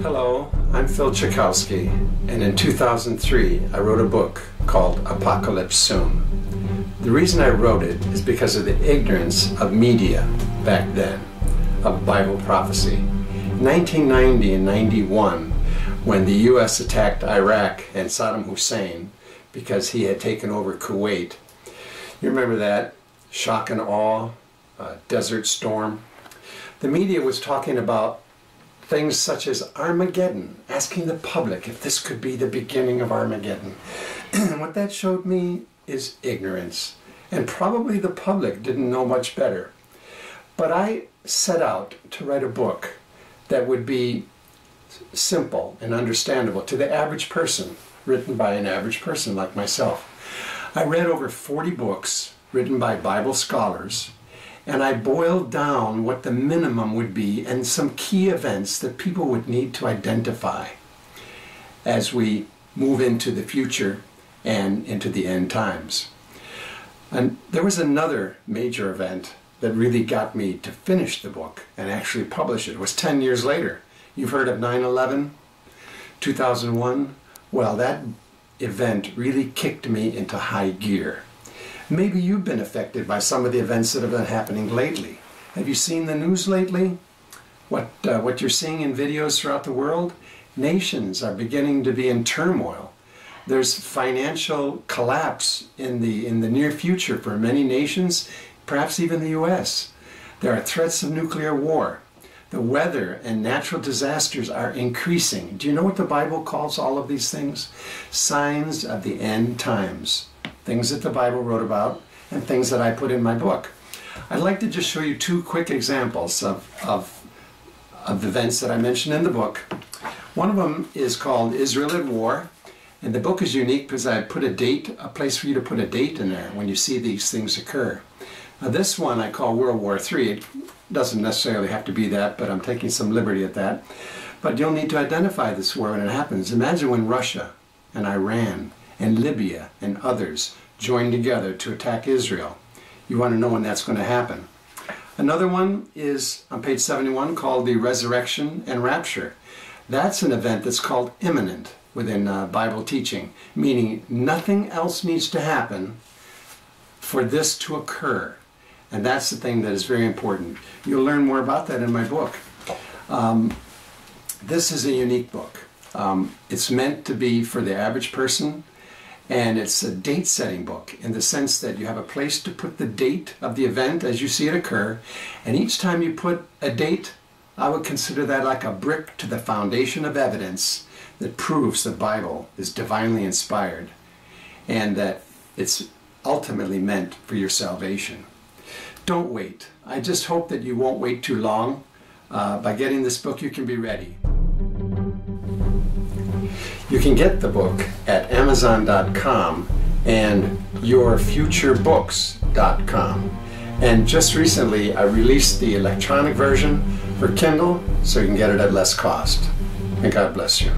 Hello, I'm Phillip Czechowski, and in 2003 I wrote a book called Apocalypse Soon. The reason I wrote it is because of the ignorance of media back then, of Bible prophecy. In 1990 and 91, when the U.S. attacked Iraq and Saddam Hussein because he had taken over Kuwait, you remember that? Shock and awe, desert storm. The media was talking about things such as Armageddon, asking the public if this could be the beginning of Armageddon. And what that showed me is ignorance. And probably the public didn't know much better. But I set out to write a book that would be simple and understandable to the average person, written by an average person like myself. I read over 40 books written by Bible scholars, and I boiled down what the minimum would be and some key events that people would need to identify as we move into the future and into the end times. And there was another major event that really got me to finish the book and actually publish it. It was 10 years later. You've heard of 9/11, 2001? Well, that event really kicked me into high gear. Maybe you've been affected by some of the events that have been happening lately. Have you seen the news lately? What you're seeing in videos throughout the world? Nations are beginning to be in turmoil. There's financial collapse in the near future for many nations, perhaps even the U.S. There are threats of nuclear war. The weather and natural disasters are increasing. Do you know what the Bible calls all of these things? Signs of the end times. Things that the Bible wrote about and things that I put in my book. I'd like to just show you two quick examples of events that I mentioned in the book. One of them is called Israel at War, and the book is unique because I put a date, a place for you to put a date in there when you see these things occur. Now this one I call World War III. It doesn't necessarily have to be that, but I'm taking some liberty at that. But you'll need to identify this war when it happens. Imagine when Russia and Iran and Libya and others join together to attack Israel. You want to know when that's going to happen. Another one is on page 71 called the Resurrection and Rapture. That's an event that's called imminent within Bible teaching, meaning nothing else needs to happen for this to occur. And that's the thing that is very important. You'll learn more about that in my book. This is a unique book. It's meant to be for the average person, and it's a date-setting book in the sense that you have a place to put the date of the event as you see it occur, and each time you put a date, I would consider that like a brick to the foundation of evidence that proves the Bible is divinely inspired and that it's ultimately meant for your salvation. Don't wait. I just hope that you won't wait too long. By getting this book, you can be ready. You can get the book at Amazon.com and yourfuturebooks.com. And just recently, I released the electronic version for Kindle, so you can get it at less cost. And God bless you.